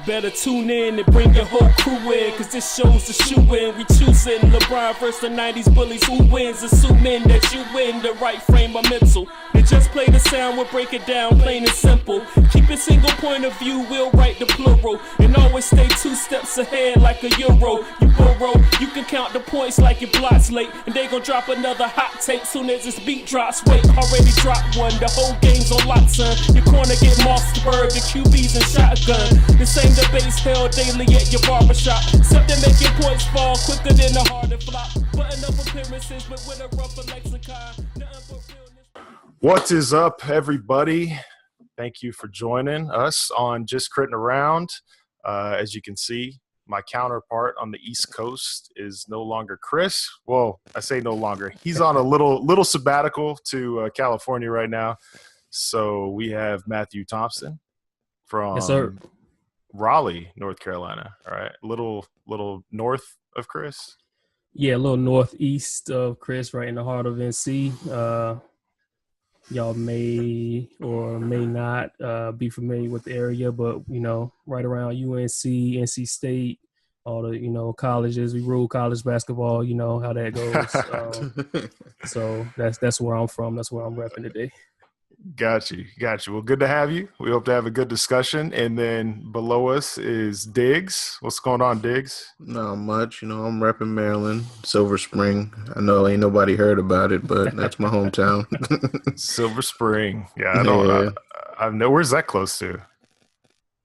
better tune in and bring your whole crew in, cause this show's the shoe-in. We choosing LeBron versus the 90s bullies. Who wins? Assuming that you win the right frame of mental. They just play the sound, we'll break it down, plain and simple. Keep a single point of view, we'll write the plural. And always stay 2 steps ahead like a Euro. You borrow, you can count the points like your block's late. And they gon' drop another hot take soon as this beat drops. Wait, already dropped one, the whole game's on lock, son. Your corner get Mossberg, the QBs and shotgun. The same debates held daily at your barbershop. Except they're making points fall quicker than the hard to flop. Button up appearances, but with a rougher lexicon. Nothing but realness. What is up, everybody? Thank you for joining us on Just Critting Around. As you can see, my counterpart on the East Coast is no longer Chris. Well, I say no longer. He's on a little sabbatical to California right now. So we have Matthew Thompson from Raleigh, North Carolina. All right, little north of Chris. Yeah, a little northeast of Chris, right in the heart of NC. Y'all may or may not be familiar with the area, but, you know, right around UNC, NC State, all the, colleges. We rule college basketball, you know how that goes. So that's where I'm from. That's where I'm repping today. Got you. Well, good to have you. We hope to have a good discussion. And then below us is Diggs. What's going on, Diggs? Not much. I'm repping Maryland, Silver Spring. I know ain't nobody heard about it, but that's my hometown. Silver Spring. Yeah, I don't. I know. Where's that close to?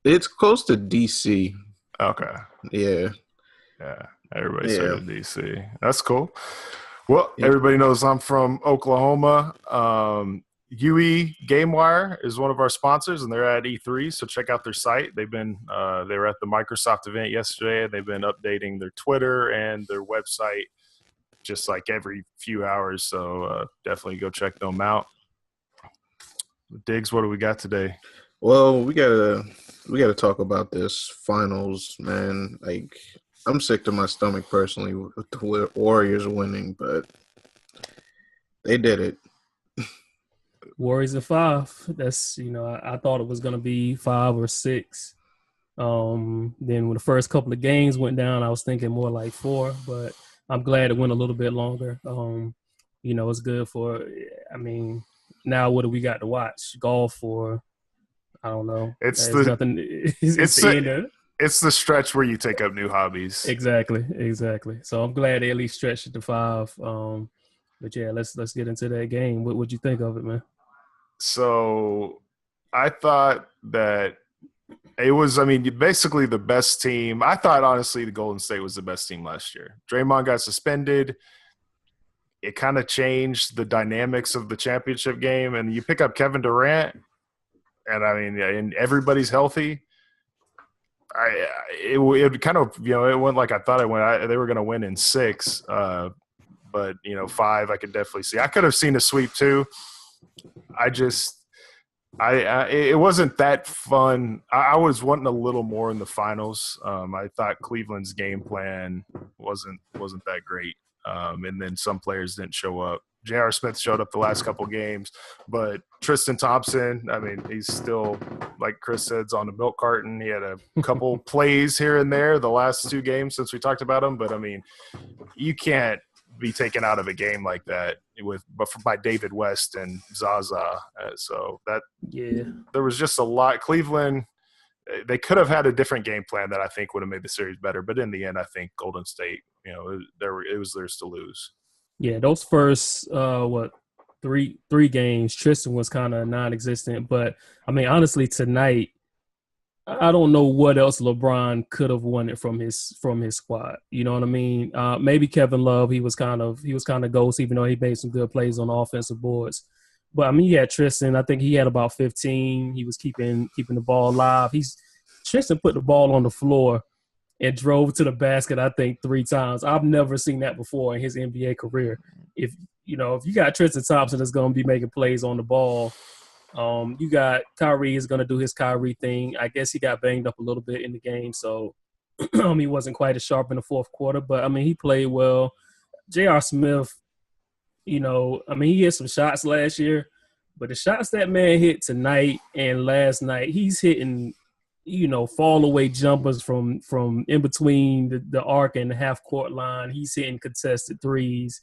It's close to D.C. Okay. Yeah. Everybody's heard of D.C. That's cool. Well, everybody knows I'm from Oklahoma. UE GameWire is one of our sponsors, and they're at E3, so check out their site. They've been they were at the Microsoft event yesterday, and they've been updating their Twitter and their website just like every few hours, so definitely go check them out. Diggs, what do we got today? Well, we gotta talk about this finals, man. Like, I'm sick to my stomach personally with the Warriors winning, but they did it. Warriors at 5. That's, I thought it was going to be 5 or 6. Then when the first couple of games went down, I was thinking more like 4, but I'm glad it went a little bit longer. It's good for, now what do we got to watch? Golf or, I don't know. It's the stretch where you take up new hobbies. Exactly. So I'm glad they at least stretched it to 5. But yeah, let's get into that game. What'd you think of it, man? So I thought that it was, basically the best team. I thought, honestly, the Golden State was the best team last year. Draymond got suspended. It kind of changed the dynamics of the championship game. And you pick up Kevin Durant, and and everybody's healthy. It kind of, it went like I thought it went. They were going to win in 6. But 5, I could definitely see. I could have seen a sweep too. It wasn't that fun. I was wanting a little more in the finals. I thought Cleveland's game plan wasn't that great. And then some players didn't show up. J.R. Smith showed up the last couple games, but Tristan Thompson, he's still, like Chris said, on the milk carton. He had a couple plays here and there the last 2 games since we talked about him. But, you can't be taken out of a game like that by David West and Zaza. There was just a lot. Cleveland, they could have had a different game plan that I think would have made the series better. But in the end, I think Golden State, it was theirs to lose. Yeah, those first three games, Tristan was kind of non-existent. But honestly, tonight, I don't know what else LeBron could have wanted from his squad. You know what I mean? Maybe Kevin Love, he was kind of ghost, even though he made some good plays on the offensive boards. But he had Tristan. I think he had about 15. He was keeping the ball alive. Tristan put the ball on the floor and drove to the basket, I think, 3 times. I've never seen that before in his NBA career. If you got Tristan Thompson that's going to be making plays on the ball. You got Kyrie is going to do his Kyrie thing. I guess he got banged up a little bit in the game, so he wasn't quite as sharp in the fourth quarter. But, he played well. J.R. Smith, he hit some shots last year, but the shots that man hit tonight and last night, he's hitting fall away jumpers from in between the arc and the half court line. He's hitting contested threes.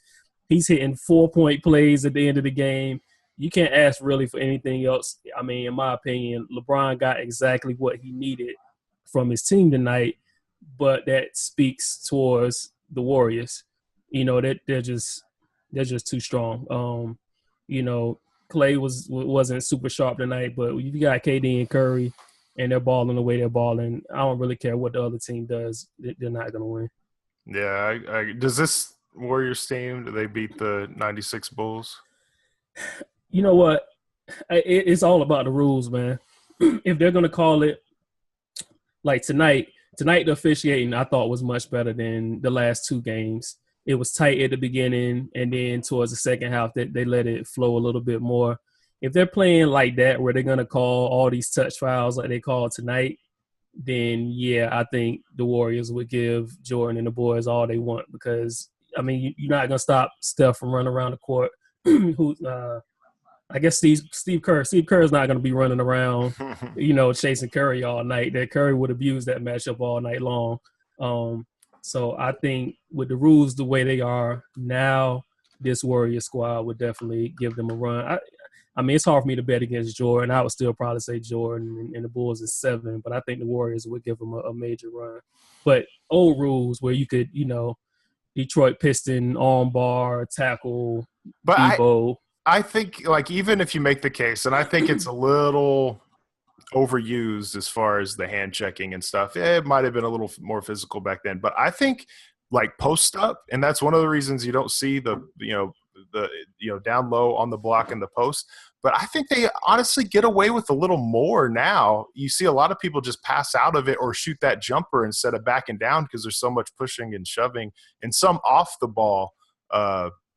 He's hitting 4-point plays at the end of the game. You can't ask really for anything else. I mean, in my opinion, LeBron got exactly what he needed from his team tonight, but that speaks towards the Warriors. That they're just too strong. Clay wasn't super sharp tonight, but you got KD and Curry, and they're balling the way they're balling. I don't really care what the other team does; they're not going to win. Yeah, does this Warriors team? Do they beat the '96 Bulls? You know what? It's all about the rules, man. If they're going to call it like tonight, the officiating I thought was much better than the last two games. It was tight at the beginning, and then towards the second half, they let it flow a little bit more. If they're playing like that, where they're going to call all these touch fouls like they called tonight, then, yeah, I think the Warriors would give Jordan and the boys all they want because, I mean, you're not going to stop Steph from running around the court. I guess Steve Kerr. Steve Kerr is not going to be running around, chasing Curry all night. That Curry would abuse that matchup all night long. So I think with the rules the way they are now, this Warrior squad would definitely give them a run. I mean, it's hard for me to bet against Jordan. I would still probably say Jordan and the Bulls is 7, but I think the Warriors would give them a major run. But old rules where you could, Detroit Piston, arm bar, tackle, Debo. I think, even if you make the case, and I think it's a little overused as far as the hand checking and stuff. It might have been a little more physical back then, but I think post up, and that's one of the reasons you don't see the down low on the block and the post. But I think they honestly get away with a little more now. You see a lot of people just pass out of it or shoot that jumper instead of backing down because there's so much pushing and shoving, and some off the ball.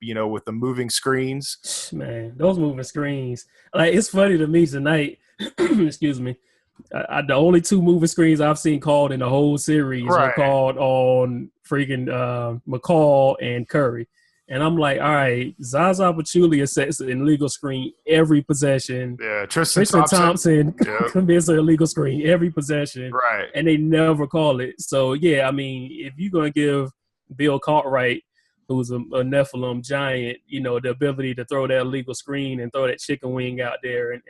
With the moving screens. Man, those moving screens. It's funny to me tonight. Excuse me. The only 2 moving screens I've seen called in the whole series are called on freaking McCall and Curry. And I'm like, all right, Zaza Pachulia sets an illegal screen every possession. Yeah, Tristan Thompson commits an illegal screen every possession. Right. And they never call it. So, yeah, I mean, if you're going to give Bill Cartwright, who's a Nephilim giant, the ability to throw that illegal screen and throw that chicken wing out there and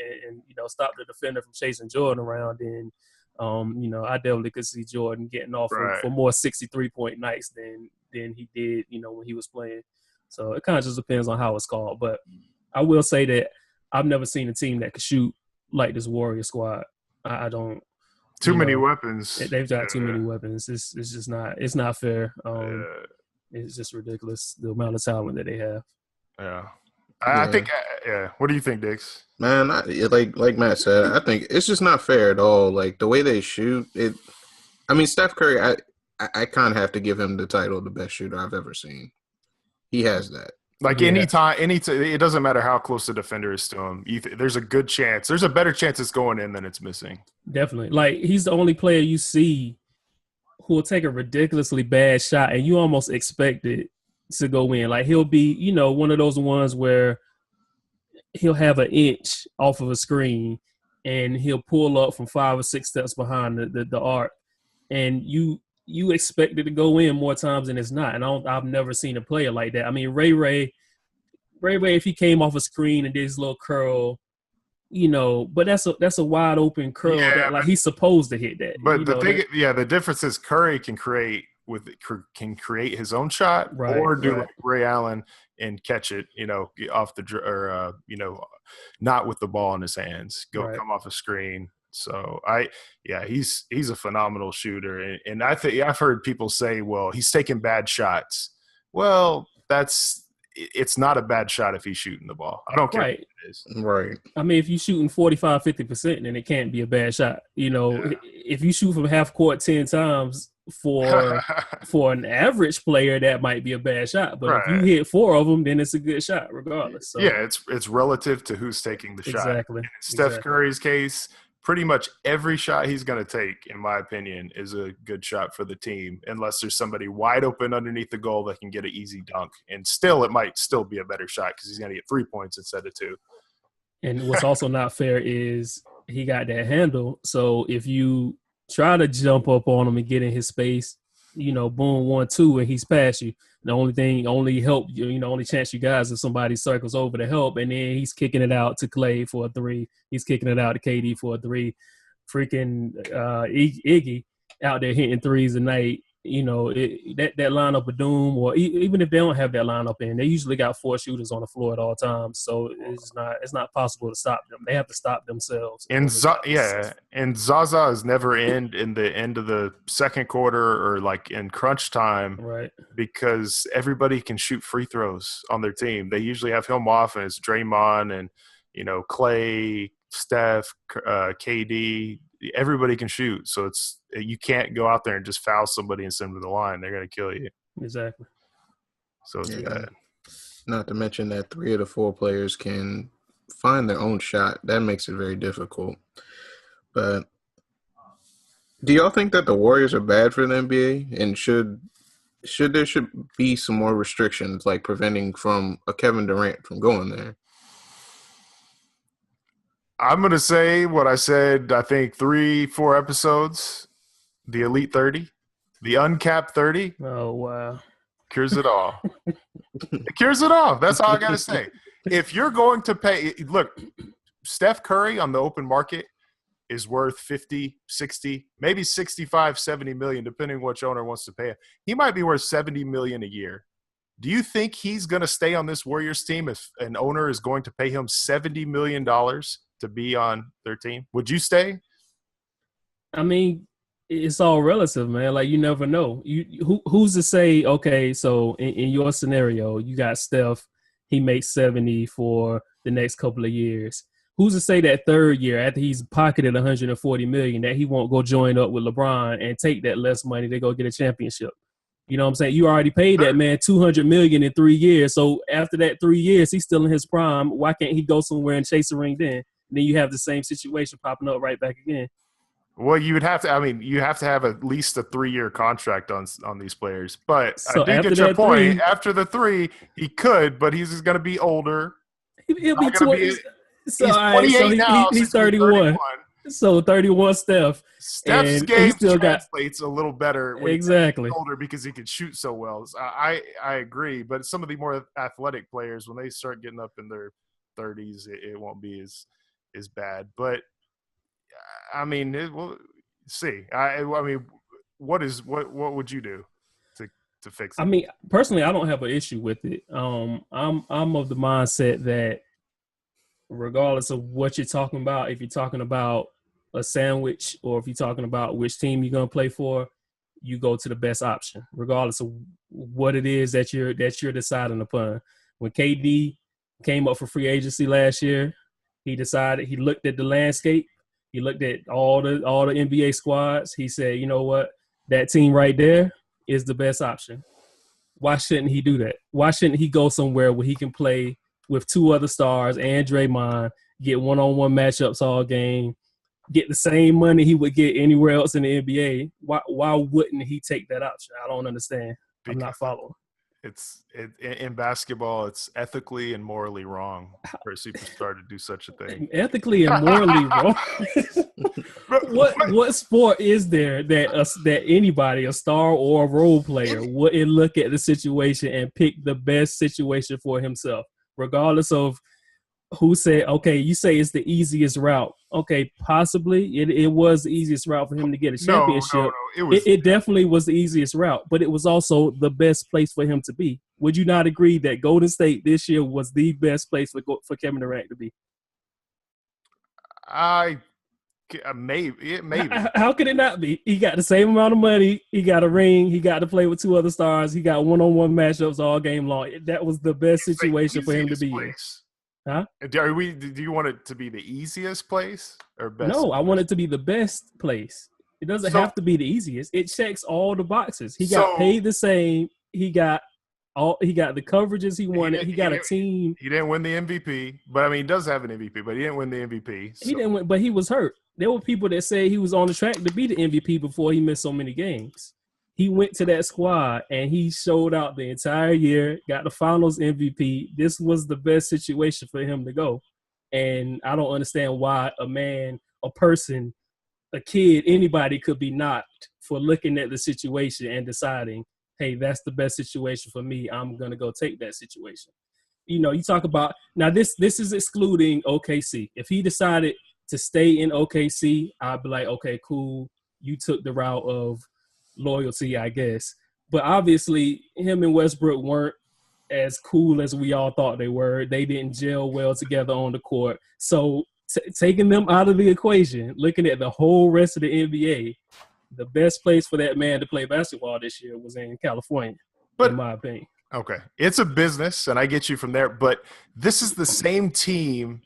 stop the defender from chasing Jordan around, then, I definitely could see Jordan getting off for more 63-point nights than he did, when he was playing. So it kind of just depends on how it's called. But I will say that I've never seen a team that could shoot like this Warrior squad. I don't. Too many weapons. They've got too many weapons. It's just not. It's not fair. It's just ridiculous the amount of talent that they have. Yeah, I think. What do you think, Dix? Man, like Matt said, I think it's just not fair at all. Like the way they shoot it. I mean, Steph Curry. I kind of have to give him the title of the best shooter I've ever seen. He has that. Anytime, it doesn't matter how close the defender is to him. There's a good chance. There's a better chance it's going in than it's missing. Definitely. He's the only player you see who will take a ridiculously bad shot and you almost expect it to go in. He'll be, one of those ones where he'll have an inch off of a screen and he'll pull up from 5 or 6 steps behind the arc. And you expect it to go in more times than it's not. And I've never seen a player like that. I mean, Ray, if he came off a screen and did his little curl, but that's a wide open curl that he's supposed to hit that. But the difference is Curry can create his own shot or do like Ray Allen and catch it, off not with the ball in his hands, come off a screen. So he's a phenomenal shooter, and I think I've heard people say, well, he's taking bad shots. Well, it's not a bad shot if he's shooting the ball. I don't care what it is. Right. I mean, if you're shooting 45, 50%, then it can't be a bad shot. If you shoot from half court 10 times for an average player, that might be a bad shot. But if you hit 4 of them, then it's a good shot regardless. So. Yeah, it's relative to who's taking the shot. Exactly. In Steph Curry's case, pretty much every shot he's going to take, in my opinion, is a good shot for the team, unless there's somebody wide open underneath the goal that can get an easy dunk. And still, it might still be a better shot because he's going to get 3 points instead of 2. And what's also not fair is he got that handle. So if you try to jump up on him and get in his space. You know, boom, 1-2, and he's past you. The only chance you guys if somebody circles over to help, and then he's kicking it out to Clay for a 3. He's kicking it out to KD for a 3. Freaking Iggy out there hitting threes a night. You know, that lineup of doom, or even if they don't have that lineup in, they usually got 4 shooters on the floor at all times. So it's not possible to stop them. They have to stop themselves. And Zaza is never in the end of the second quarter or like in crunch time, right? Because everybody can shoot free throws on their team. They usually have him off, and it's Draymond and Clay, Steph, KD. Everybody can shoot, so you can't go out there and just foul somebody and send them to the line. They're going to kill you. Exactly. So it's bad. Not to mention that 3 of the 4 players can find their own shot. That makes it very difficult. But do y'all think that the Warriors are bad for the NBA, and should be some more restrictions, like preventing from a Kevin Durant from going there? I'm going to say what I said, I think 3-4 episodes, the Elite 30, the uncapped 30. Oh, wow. Cures it all. It cures it all. That's all I got to say. If you're going to pay – look, Steph Curry on the open market is worth 50, 60, maybe 65, 70 million, depending which owner wants to pay him. He might be worth 70 million a year. Do you think he's going to stay on this Warriors team if an owner is going to pay him $70 million to be on their team? Would you stay? I mean, it's all relative, man. Like, you never know. Who's to say, okay, so in your scenario, you got Steph, he makes 70 for the next couple of years. Who's to say that third year, after he's pocketed 140 million, that he won't go join up with LeBron and take that less money to go get a championship? You know what I'm saying? You already paid that man $200 million in 3 years. So after that 3 years, he's still in his prime. Why can't he go somewhere and chase a ring then? Then you have the same situation popping up right back again. Well, you would have to. I mean, you have to have at least a 3-year contract on these players. But So I do get your point. After the 3, he could, but he's going to be older. He'll be 20. He's 28 now. He's 31. So 31 Steph. Steph's game translates a little better when exactly he's older because he can shoot so well. So I agree. But some of the more athletic players, when they start getting up in their 30s, it won't be as bad. But I mean, we'll see. I mean, what would you do to fix it? I mean, personally, I don't have an issue with it. I'm of the mindset that regardless of what you're talking about, if you're talking about a sandwich or if you're talking about which team you're gonna play for, you go to the best option, regardless of what it is that you're deciding upon. When KD came up for free agency last year, he looked at the landscape. He looked at all the NBA squads. He said, you know what? That team right there is the best option. Why shouldn't he do that? Why shouldn't he go somewhere where he can play with 2 other stars and Draymond, get one-on-one matchups all game, get the same money he would get anywhere else in the NBA? Why wouldn't he take that option? I don't understand. I'm not following. In basketball, it's ethically and morally wrong for a superstar to do such a thing. Ethically and morally wrong. What sport is there that anybody, a star or a role player, wouldn't look at the situation and pick the best situation for himself, regardless of who said, okay, you say it's the easiest route. Okay, possibly it was the easiest route for him to get a championship. No, it definitely was the easiest route, but it was also the best place for him to be. Would you not agree that Golden State this year was the best place for Kevin Durant to be? Maybe. How could it not be? He got the same amount of money. He got a ring. He got to play with 2 other stars. He got one-on-one matchups all game long. That was the best situation for him to be in. Huh? Do you want it to be the easiest place or best? No, I want it to be the best place. It doesn't have to be the easiest. It checks all the boxes. He got paid the same. He got the coverages he wanted. He got a team. He didn't win the MVP, but I mean, he does have an MVP, but he didn't win the MVP. So. He didn't win, but he was hurt. There were people that said he was on the track to be the MVP before he missed so many games. He went to that squad and he showed out the entire year, got the finals MVP. This was the best situation for him to go. And I don't understand why a person a kid, anybody could be knocked for looking at the situation and deciding, hey, that's the best situation for me. I'm going to go take that situation. You talk about now this is excluding OKC. If he decided to stay in OKC, I'd be like, okay, cool. You took the route of loyalty, I guess. But obviously, him and Westbrook weren't as cool as we all thought they were. They didn't gel well together on the court. So taking them out of the equation, looking at the whole rest of the NBA, the best place for that man to play basketball this year was in California, in my opinion. Okay. It's a business, and I get you from there. But this is the same team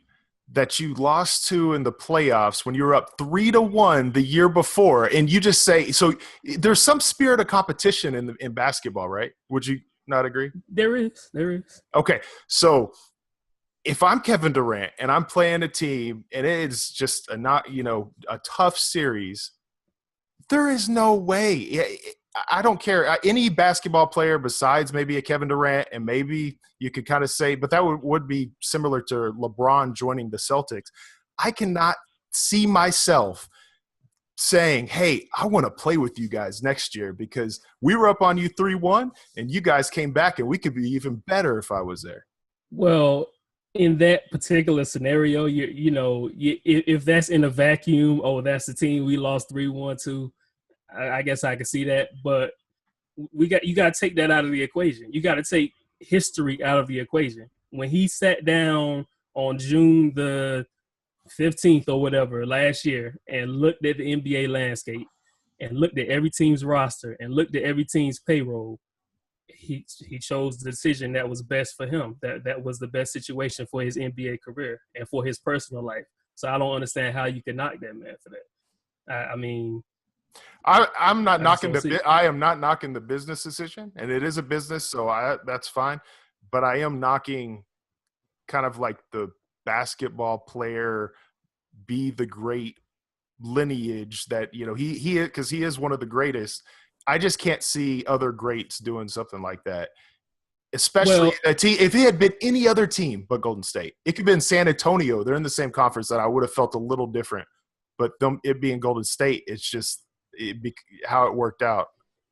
that you lost to in the playoffs when you were up 3-1 the year before. And you just say – so there's some spirit of competition in basketball, right? Would you not agree? There is. Okay. So if I'm Kevin Durant and I'm playing a team and it's just a tough series, there is no way – I don't care. Any basketball player besides maybe a Kevin Durant, and maybe you could kind of say, but that would be similar to LeBron joining the Celtics. I cannot see myself saying, hey, I want to play with you guys next year because we were up on you 3-1 and you guys came back and we could be even better if I was there. Well, in that particular scenario, if that's in a vacuum, that's the team we lost 3-1 to, I guess I can see that, but you got to take that out of the equation. You got to take history out of the equation. When he sat down on June the 15th or whatever last year and looked at the NBA landscape and looked at every team's roster and looked at every team's payroll, he chose the decision that was best for him. That was the best situation for his NBA career and for his personal life. So I don't understand how you can knock that man for that. I mean. I'm not knocking I am not knocking the business decision, and it is a business, so that's fine. But I am knocking kind of like the basketball player be the great lineage that he because he is one of the greatest. I just can't see other greats doing something like that. Especially a team, if it had been any other team but Golden State, it could have been San Antonio. They're in the same conference that I would have felt a little different. But it being Golden State, it's just how it worked out.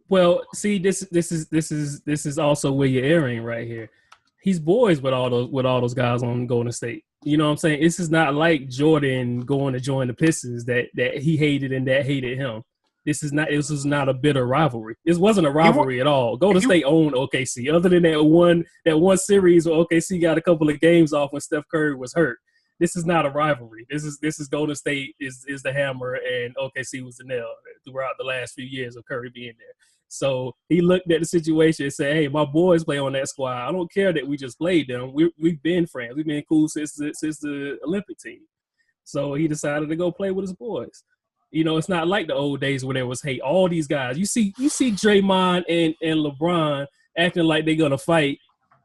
Well, see, this is also where you're erring right here. He's boys with all those guys on Golden State. You know what I'm saying? This is not like Jordan going to join the Pistons that he hated and that hated him. This is not a bitter rivalry. This wasn't a rivalry at all. Golden State owned OKC. Other than that one series where OKC got a couple of games off when Steph Curry was hurt. This is not a rivalry. This is Golden State is the hammer and OKC was the nail throughout the last few years of Curry being there. So he looked at the situation and said, hey, my boys play on that squad. I don't care that we just played them. We've been friends. We've been cool since the Olympic team. So he decided to go play with his boys. It's not like the old days where there was hate. All these guys. You see Draymond and LeBron acting like they're going to fight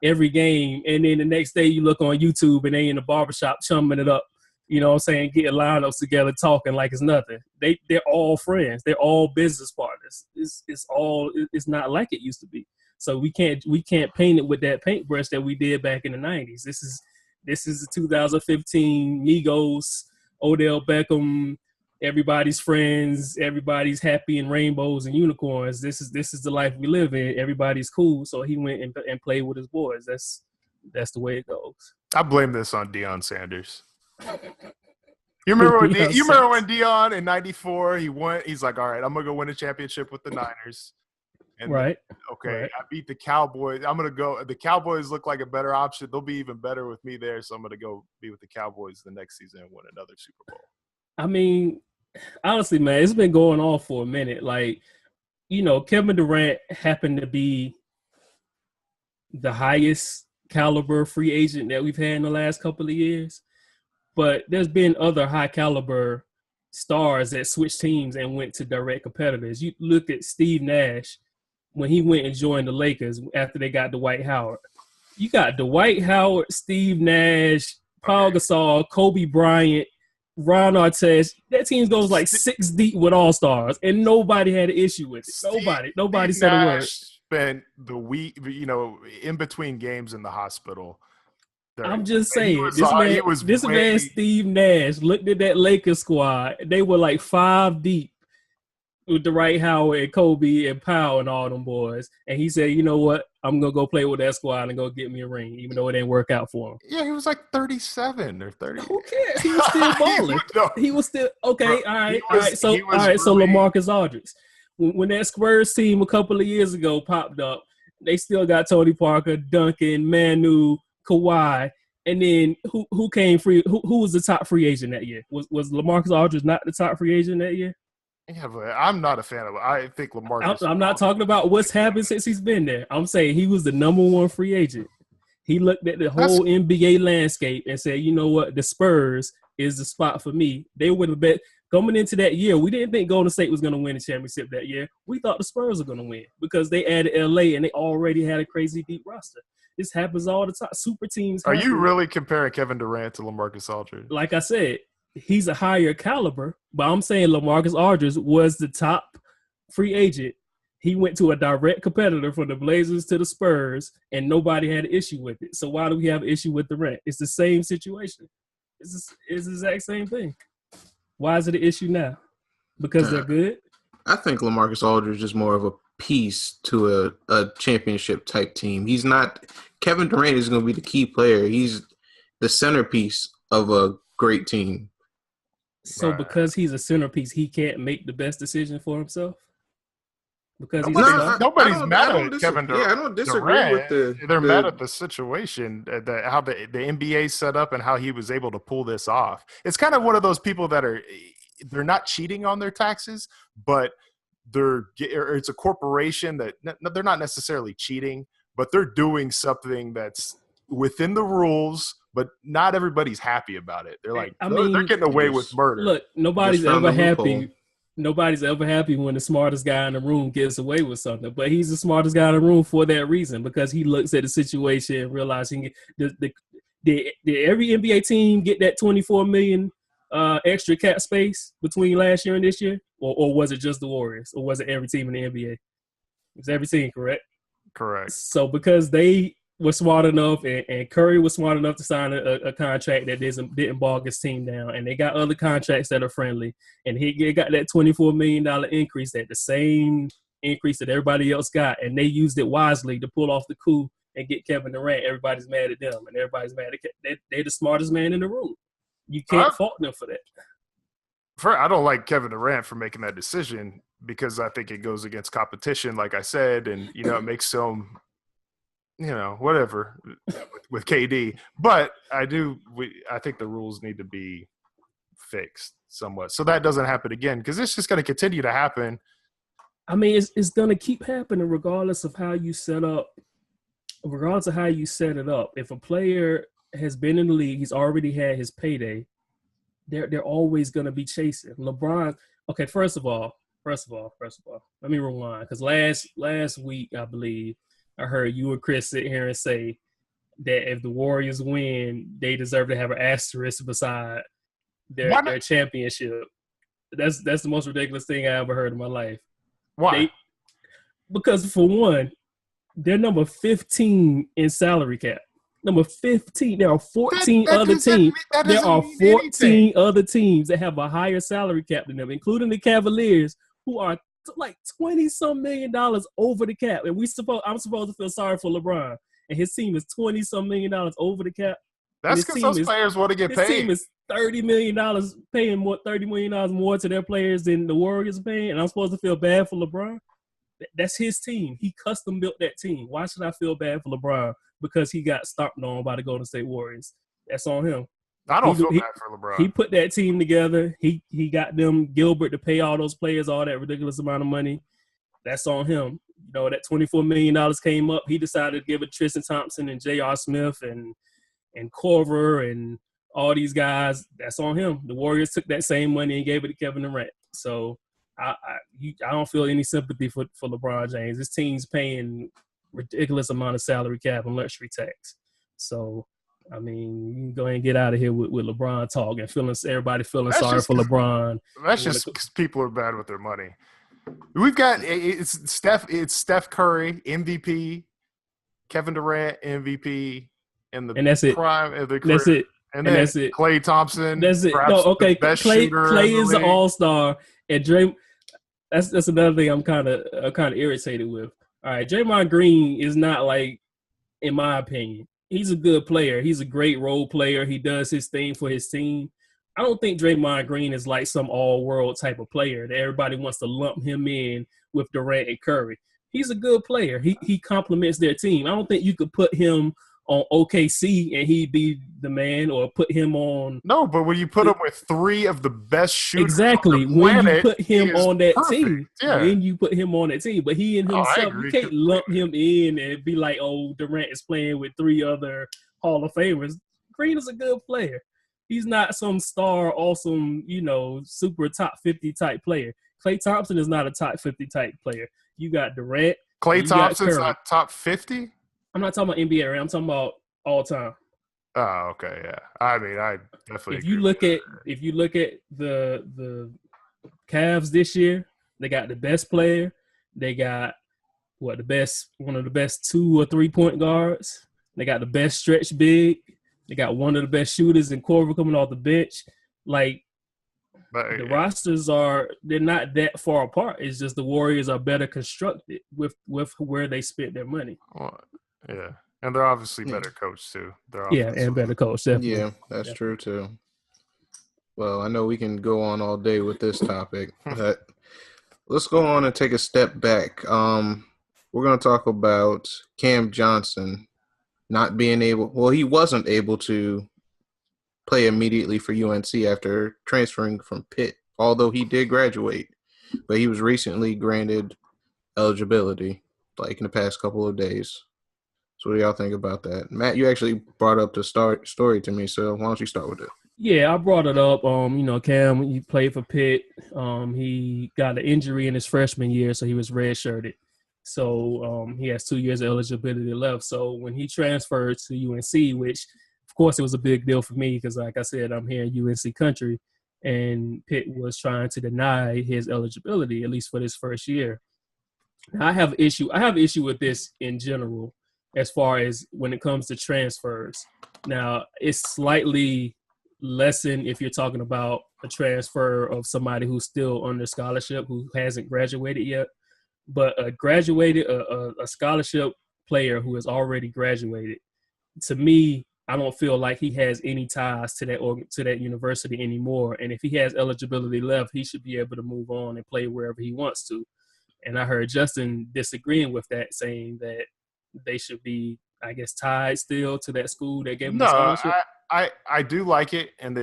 every game, and then the next day you look on YouTube and they in the barbershop chumming it up, getting lineups together, talking like it's nothing. They're all friends. They're all business partners. It's not like it used to be. So we can't paint it with that paintbrush that we did back in the 90s. This is the 2015 Migos, Odell Beckham, everybody's friends, everybody's happy in rainbows and unicorns. This is the life we live in. Everybody's cool, so he went and played with his boys. That's the way it goes. I blame this on Deion Sanders. You remember when Deion in '94 he went? He's like, all right, I'm gonna go win a championship with the Niners. And right. Right. I beat the Cowboys. I'm gonna go. The Cowboys look like a better option. They'll be even better with me there, so I'm gonna go be with the Cowboys the next season and win another Super Bowl. I mean, honestly, man, it's been going on for a minute. Like, Kevin Durant happened to be the highest caliber free agent that we've had in the last couple of years. But there's been other high caliber stars that switched teams and went to direct competitors. You look at Steve Nash when he went and joined the Lakers after they got Dwight Howard. You got Dwight Howard, Steve Nash, Paul Gasol, Kobe Bryant, Ron Artest. That team goes like 6 deep with all-stars, and nobody had an issue with it. Nobody said a word. Spent the week, in between games in the hospital. I'm just He saying, was, he was this man Steve Nash looked at that Lakers squad. They were like 5 deep with Dwight Howard and Kobe and Powell and all them boys. And he said, you know what? I'm going to go play with that squad and go get me a ring, even though it didn't work out for him. Yeah, he was like 37 or 30. Who cares? He was still balling. He was still – okay, all right. So LaMarcus Aldridge. When that Spurs team a couple of years ago popped up, they still got Tony Parker, Duncan, Manu, Kawhi. And then who came free? Who was the top free agent that year? Was LaMarcus Aldridge not the top free agent that year? Yeah, but I'm not a fan of it. I think LaMarcus. I'm not talking about what's happened since he's been there. I'm saying he was the number 1 free agent. He looked at the whole NBA landscape and said, you know what? The Spurs is the spot for me. They were the best. Coming into that year, we didn't think Golden State was going to win the championship that year. We thought the Spurs were going to win because they added LA and they already had a crazy deep roster. This happens all the time. Super teams. Are you really comparing Kevin Durant to LaMarcus Aldridge? Like I said, he's a higher caliber, but I'm saying LaMarcus Aldridge was the top free agent. He went to a direct competitor from the Blazers to the Spurs, and nobody had an issue with it. So why do we have an issue with Durant? It's the same situation. It's the exact same thing. Why is it an issue now? Because they're good? I think LaMarcus Aldridge is more of a piece to a championship type team. He's not – Kevin Durant is going to be the key player. He's the centerpiece of a great team. So because he's a centerpiece, he can't make the best decision for himself? Because nobody's mad at Kevin Durant. Yeah, I don't disagree with They're mad at the situation, how the NBA set up and how he was able to pull this off. It's kind of one of those people that they're not cheating on their taxes, but it's a corporation that they're not necessarily cheating, but they're doing something that's within the rules. But not everybody's happy about it. They're like, they're getting away with murder. Look, nobody's ever happy. Nobody's ever happy when the smartest guy in the room gets away with something. But he's the smartest guy in the room for that reason, because he looks at the situation and realizes did every NBA team get that $24 million extra cap space between last year and this year, or was it just the Warriors, or was it every team in the NBA? It was every team, correct? Correct. So because they was smart enough, and Curry was smart enough to sign a contract that didn't bog his team down, and they got other contracts that are friendly, and he got that $24 million increase, at the same increase that everybody else got, and they used it wisely to pull off the coup and get Kevin Durant. Everybody's mad at them, and everybody's mad at they're the smartest man in the room. You can't fault them for that. I don't like Kevin Durant for making that decision, because I think it goes against competition, like I said, and it makes him – whatever with KD. But I think the rules need to be fixed somewhat, so that doesn't happen again, because it's just going to continue to happen. I mean, it's going to keep happening regardless of how you set up. Regardless of how you set it up, if a player has been in the league, he's already had his payday, they're always going to be chasing. LeBron. Okay, first of all, let me rewind, because last week, I believe, I heard you and Chris sit here and say that if the Warriors win, they deserve to have an asterisk beside their championship. That's the most ridiculous thing I ever heard in my life. Why? Because for one, they're number 15 in salary cap. Number 15. There are 14 other teams. There are 14 other teams that have a higher salary cap than them, including the Cavaliers, who are like $20-some million over the cap, and I'm supposed to feel sorry for LeBron, and his team is $20-some million over the cap. That's because those players want to get paid. His team is $30 million, paying $30 million more to their players than the Warriors are paying, and I'm supposed to feel bad for LeBron. That's his team. He custom built that team. Why should I feel bad for LeBron because he got stomped on by the Golden State Warriors? That's on him. I don't feel bad for LeBron. He put that team together. He got them Gilbert to pay all those players all that ridiculous amount of money. That's on him. That $24 million came up. He decided to give it to Tristan Thompson and J.R. Smith and Corver and all these guys. That's on him. The Warriors took that same money and gave it to Kevin Durant. So I don't feel any sympathy for LeBron James. This team's paying ridiculous amount of salary cap and luxury tax. So I mean, you can go ahead and get out of here with LeBron talk and everybody feeling sorry for LeBron. That's just because people are bad with their money. We've got it's Steph Curry MVP, Kevin Durant MVP, in the And that's it. prime of the That's career. it. And And then that's it. Klay Thompson, That's it. perhaps No, okay. the best Klay shooter in the is an league. all-star, and Dray. That's another thing I'm kind of irritated with. All right, Draymond Green is not like, in my opinion, he's a good player. He's a great role player. He does his thing for his team. I don't think Draymond Green is like some all-world type of player that everybody wants to lump him in with Durant and Curry. He's a good player. He complements their team. I don't think you could put him on OKC and he'd be the man, or put him on. No, but when you put him with three of the best shooters Exactly. on the planet, when you put him on that perfect. team. Yeah. When you put him on that team. But he and himself, you can't completely. lump him in and be like, oh, Durant is playing with three other Hall of Famers. Green is a good player. He's not some star, awesome, super top 50 type player. Klay Thompson is not a top 50 type player. You got Durant. Klay Thompson's not top 50? I'm not talking about NBA, right? I'm talking about all time. Oh, okay, yeah. I mean, I definitely. If you look at the Cavs this year, they got the best player. They got one of the best 2 or 3 point guards. They got the best stretch big. They got one of the best shooters in Corver coming off the bench. Like, the rosters they're not that far apart. It's just the Warriors are better constructed with where they spent their money. Well, yeah. And they're obviously better coached too. And better coach, definitely. Yeah, that's true too. Well, I know we can go on all day with this topic, but let's go on and take a step back. We're going to talk about Cam Johnson not being able – well, he wasn't able to play immediately for UNC after transferring from Pitt, although he did graduate. But he was recently granted eligibility, like in the past couple of days. So what do y'all think about that? Matt, you actually brought up the story to me, so why don't you start with it? Yeah, I brought it up. Cam, he played for Pitt. He got an injury in his freshman year, so he was redshirted. So he has 2 years of eligibility left. So when he transferred to UNC, which, of course, it was a big deal for me because, like I said, I'm here in UNC country, and Pitt was trying to deny his eligibility, at least for this first year. Now, I have an issue with this in general as far as when it comes to transfers. Now, it's slightly lessened if you're talking about a transfer of somebody who's still under scholarship, who hasn't graduated yet. But a scholarship player who has already graduated, to me, I don't feel like he has any ties to that university anymore. And if he has eligibility left, he should be able to move on and play wherever he wants to. And I heard Justin disagreeing with that, saying that they should be, I guess, tied still to that school that gave him the scholarship. I do like it, and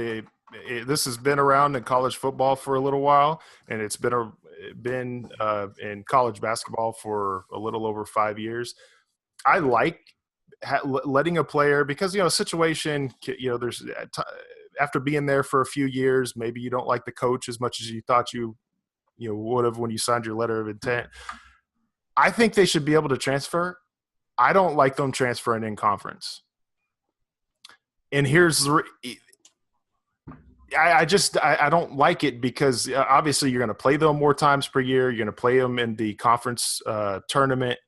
this has been around in college football for a little while, and it's been in college basketball for a little over 5 years. I like letting a player, because a situation, there's after being there for a few years, maybe you don't like the coach as much as you thought you would have when you signed your letter of intent. I think they should be able to transfer. I don't like them transferring in conference. And here's I don't like it because obviously you're going to play them more times per year. You're going to play them in the conference tournament.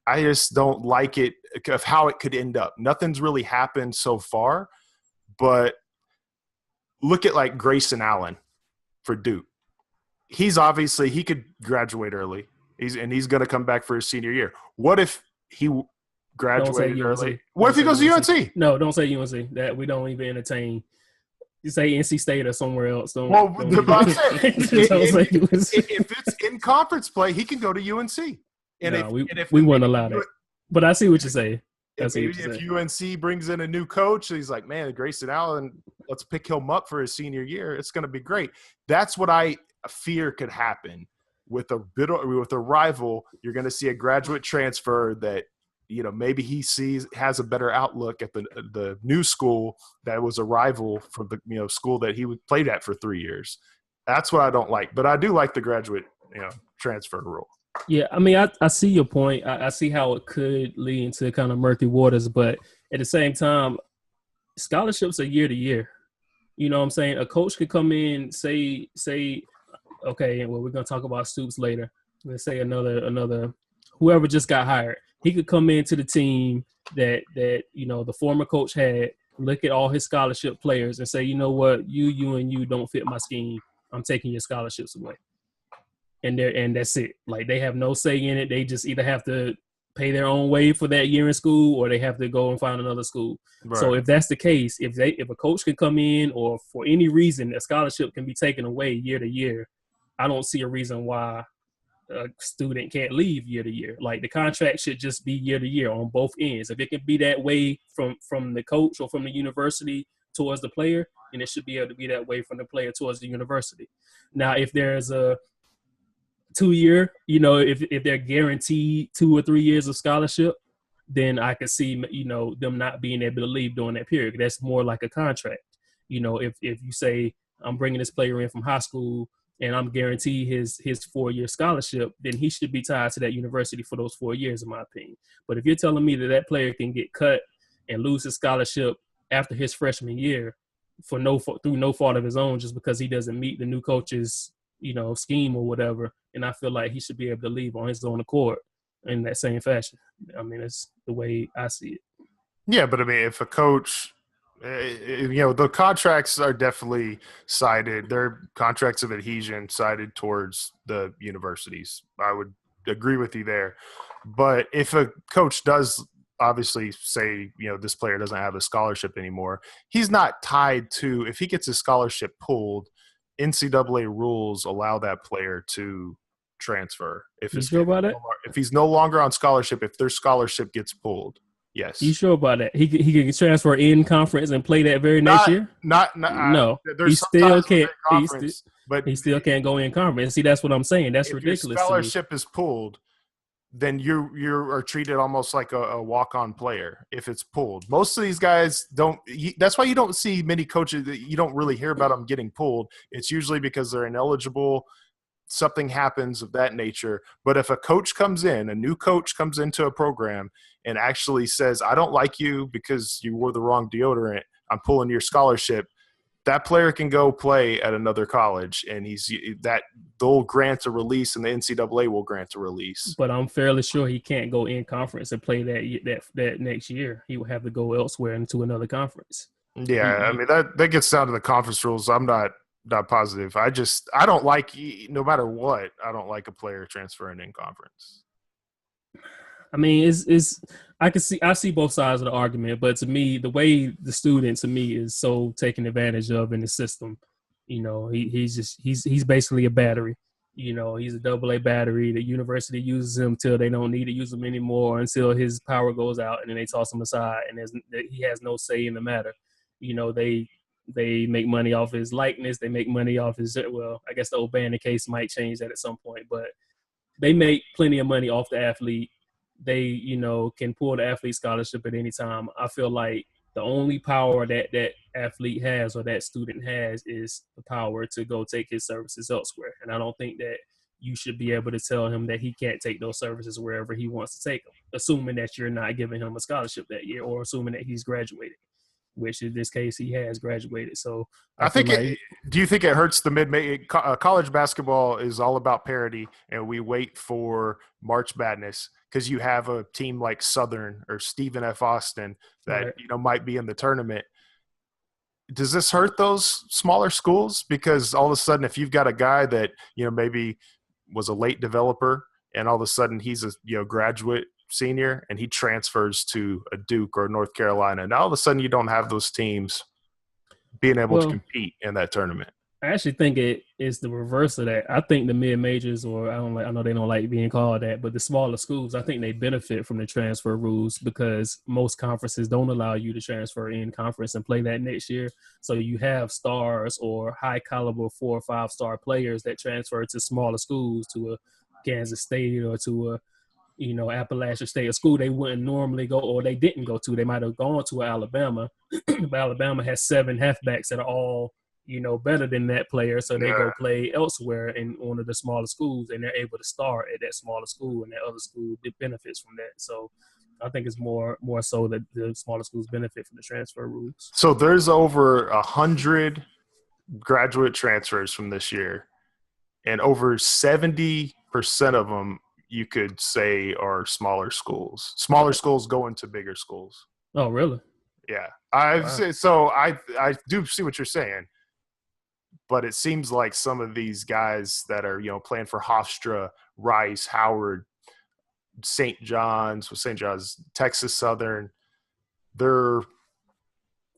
I just don't like it of how it could end up. Nothing's really happened so far, but look at like Grayson Allen for Duke. He could graduate early. He's going to come back for his senior year. What if he graduated early? What if he goes to UNC? No, don't say UNC. That we don't even entertain. You say NC State or somewhere else. Don't say if it's in conference play, he can go to UNC. And if we wouldn't allow that. But I see what you're saying. If UNC brings in a new coach, he's like, man, Grayson Allen, let's pick him up for his senior year. It's going to be great. That's what I fear could happen with a rival. You're going to see a graduate transfer that maybe he has a better outlook at the new school that was a rival from the school that he played at for 3 years. That's what I don't like. But I do like the graduate transfer rule. Yeah, I mean, I see your point. I see how it could lead into kind of murky waters, but at the same time, scholarships are year to year. You know what I'm saying? A coach could come in, say, okay, well, we're going to talk about Stoops later. Let's say another whoever just got hired. He could come into the team that the former coach had, look at all his scholarship players and say, you know what, you and you don't fit my scheme. I'm taking your scholarships away. And that's it. Like, they have no say in it. They just either have to pay their own way for that year in school, or they have to go and find another school. Right. So if that's the case, if a coach can come in, or for any reason a scholarship can be taken away year to year, I don't see a reason why a student can't leave year to year. Like, the contract should just be year to year on both ends. If it can be that way from the coach or from the university towards the player, then it should be able to be that way from the player towards the university. Now, if there's a 2-year, if they're guaranteed 2 or 3 years of scholarship, then I could see, them not being able to leave during that period. That's more like a contract. If you say, I'm bringing this player in from high school and I'm guaranteed his 4-year scholarship, then he should be tied to that university for those 4 years, in my opinion. But if you're telling me that player can get cut and lose his scholarship after his freshman year through no fault of his own, just because he doesn't meet the new coach's scheme or whatever, and I feel like he should be able to leave on his own accord in that same fashion. I mean, it's the way I see it. Yeah, but I mean, if a coach, the contracts are definitely sided. They're contracts of adhesion sided towards the universities. I would agree with you there. But if a coach does obviously say, this player doesn't have a scholarship anymore, he's not tied to, if he gets his scholarship pulled, NCAA rules allow that player to transfer. If you sure about that? If he's no longer on scholarship, if their scholarship gets pulled, yes. You sure about that? He can transfer in conference and play that very next year? No. He still can't. He still can't go in conference. See, that's what I'm saying. That's ridiculous. If your scholarship is pulled, then you are treated almost like a walk-on player if it's pulled. Most of these guys don't – that's why you don't see many coaches – you don't really hear about them getting pulled. It's usually because they're ineligible, something happens of that nature. But if a coach comes in, a new coach comes into a program and actually says, I don't like you because you wore the wrong deodorant, I'm pulling your scholarship, that player can go play at another college, and they'll grant a release, and the NCAA will grant a release. But I'm fairly sure he can't go in conference and play that next year. He will have to go elsewhere into another conference. Yeah, I mean that gets down to the conference rules. I'm not positive. I don't like, no matter what, I don't like a player transferring in conference. I mean, I see both sides of the argument, but to me, the way the student to me is so taken advantage of in the system, he's basically a battery. He's a AA battery. The university uses him till they don't need to use him anymore, until his power goes out, and then they toss him aside, and he has no say in the matter. They make money off his likeness. They make money off his, well, I guess the O'Bannon case might change that at some point, but they make plenty of money off the athlete. They, can pull the athlete scholarship at any time. I feel like the only power that athlete has or that student has is the power to go take his services elsewhere. And I don't think that you should be able to tell him that he can't take those services wherever he wants to take them, assuming that you're not giving him a scholarship that year, or assuming that he's graduated, which in this case he has graduated. So I think do you think it hurts the mid-May? College basketball is all about parity, and we wait for March Madness because you have a team like Southern or Stephen F. Austin that might be in the tournament. Does this hurt those smaller schools? Because all of a sudden, if you've got a guy that maybe was a late developer, and all of a sudden he's a graduate senior and he transfers to a Duke or North Carolina, and all of a sudden you don't have those teams being able to compete in that tournament. I actually think it is the reverse of that. I think the mid-majors, or I know they don't like being called that, but the smaller schools, I think they benefit from the transfer rules, because most conferences don't allow you to transfer in conference and play that next year. So you have stars or high caliber 4 or 5 star players that transfer to smaller schools, to a Kansas State or to a Appalachian State, a school they wouldn't normally go, or they didn't go to. They might have gone to Alabama, but Alabama has 7 halfbacks that are all, better than that player. So they go play elsewhere in one of the smaller schools, and they're able to start at that smaller school, and that other school benefits from that. So I think it's more so that the smaller schools benefit from the transfer rules. So there's over 100 graduate transfers from this year, and over 70% of them you could say are smaller schools. Smaller schools go into bigger schools. Oh, really? Yeah. Wow. I do see what you're saying, but it seems like some of these guys that are, playing for Hofstra, Rice, Howard, St. John's, Texas Southern, they're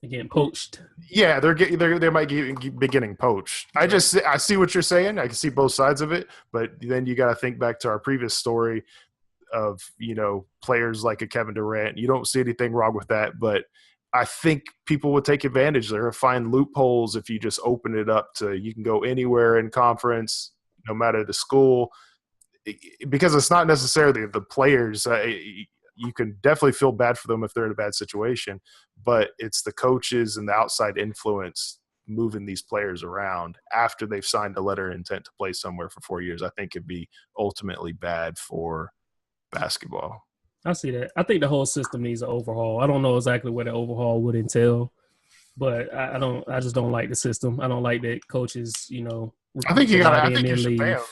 Getting poached. yeah, they might be getting poached. I see what you're saying. I can see both sides of it, but then you got to think back to our previous story of players like a Kevin Durant. You don't see anything wrong with that, but I think people would take advantage there, find loopholes if you just open it up to you can go anywhere in conference, no matter the school, because it's not necessarily the players. You can definitely feel bad for them if they're in a bad situation, but it's the coaches and the outside influence moving these players around after they've signed a letter of intent to play somewhere for 4 years. I think it'd be ultimately bad for basketball. I see that. I think the whole system needs an overhaul. I don't know exactly what the overhaul would entail, but I just don't like the system. I don't like that coaches, I think you should pay them.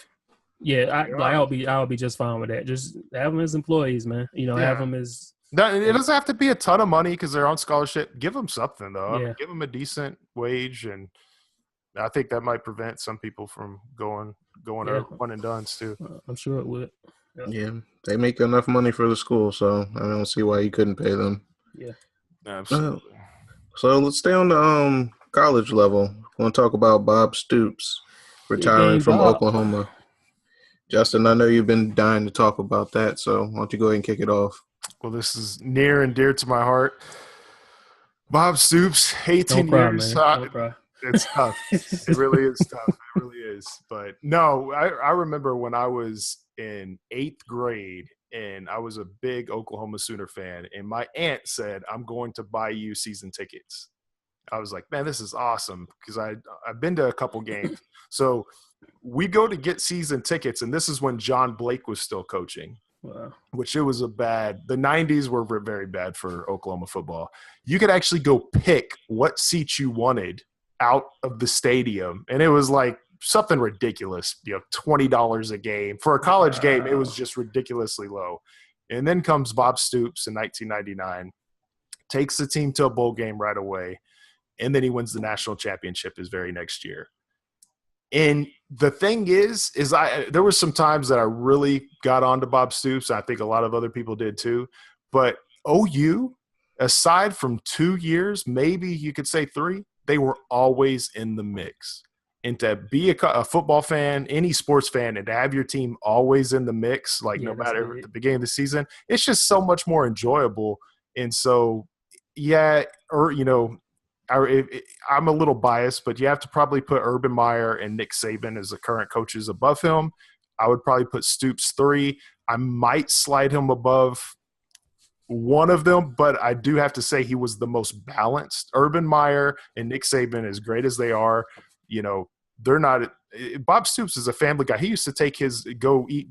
Yeah, I'll be just fine with that. Just have them as employees, man. Have them as. It doesn't have to be a ton of money because they're on scholarship. Give them something though. Yeah. Give them a decent wage, and I think that might prevent some people from going one and dones too. I'm sure it would. Yeah, they make enough money for the school, so I don't see why you couldn't pay them. Yeah, absolutely. So let's stay on the college level. I want to talk about Bob Stoops retiring from Oklahoma. Justin, I know you've been dying to talk about that, so why don't you go ahead and kick it off? Well, this is near and dear to my heart. Bob Stoops, 18 Don't years. Cry, man. Don't cry. It's tough. It really is tough. It really is. But no, I remember when I was in 8th grade and I was a big Oklahoma Sooner fan, and my aunt said, "I'm going to buy you season tickets." I was like, man, this is awesome because I've been to a couple games. So we go to get season tickets, and this is when John Blake was still coaching. Wow. Which it was the 90s were very bad for Oklahoma football. You could actually go pick what seats you wanted out of the stadium, and it was like something ridiculous, $20 a game. For a college game, it was just ridiculously low. And then comes Bob Stoops in 1999, takes the team to a bowl game right away, and then he wins the national championship his very next year. And the thing is there was some times that I really got onto Bob Stoops. I think a lot of other people did too. But OU, aside from 2 years, maybe you could say 3, they were always in the mix. And to be a football fan, any sports fan, and to have your team always in the mix, no matter at the beginning of the season, it's just so much more enjoyable. And so, I'm a little biased, but you have to probably put Urban Meyer and Nick Saban as the current coaches above him. I would probably put Stoops 3. I might slide him above one of them, but I do have to say he was the most balanced. Urban Meyer and Nick Saban, as great as they are, they're not – Bob Stoops is a family guy. He used to go eat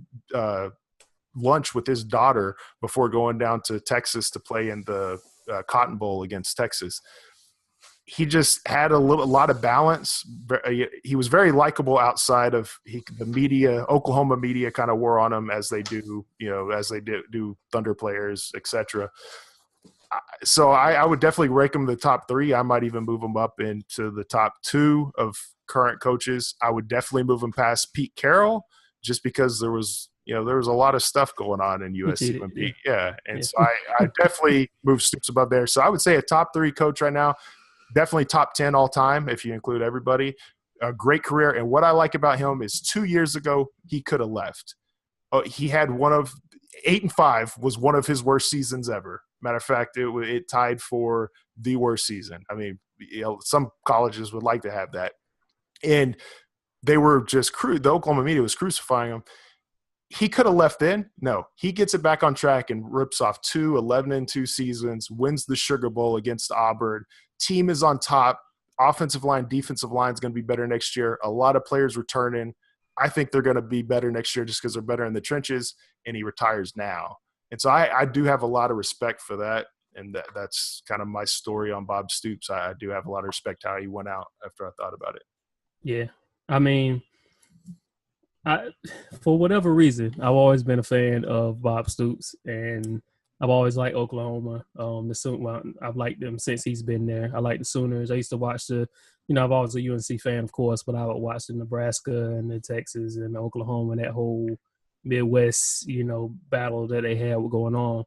lunch with his daughter before going down to Texas to play in the Cotton Bowl against Texas. He just had a lot of balance. He was very likable outside of the media. Oklahoma media kind of wore on him as they do Thunder players, etc. So I would definitely rank him in the top 3. I might even move him up into the top 2 of current coaches. I would definitely move him past Pete Carroll just because there was a lot of stuff going on in USC when Pete. Yeah. And so I definitely move Stoops above there. So I would say a top 3 coach right now. Definitely top 10 all time if you include everybody. A great career. And what I like about him is 2 years ago, he could have left. He had 8-5 was one of his worst seasons ever. Matter of fact, it tied for the worst season. I mean, some colleges would like to have that. And they were just the Oklahoma media was crucifying him. He could have left then. No, he gets it back on track and rips off 2 11-2 seasons, wins the Sugar Bowl against Auburn. Team is on top. Offensive line, defensive line is going to be better next year. A lot of players returning. I think they're going to be better next year just because they're better in the trenches, and he retires now. And so I do have a lot of respect for that, and that's kind of my story on Bob Stoops. I do have a lot of respect how he went out after I thought about it. Yeah. I mean, I, for whatever reason, I've always been a fan of Bob Stoops, and I've always liked Oklahoma. I've liked them since he's been there. I like the Sooners. I used to watch I've always a UNC fan, of course, but I would watch the Nebraska and the Texas and the Oklahoma and that whole Midwest, battle that they had going on.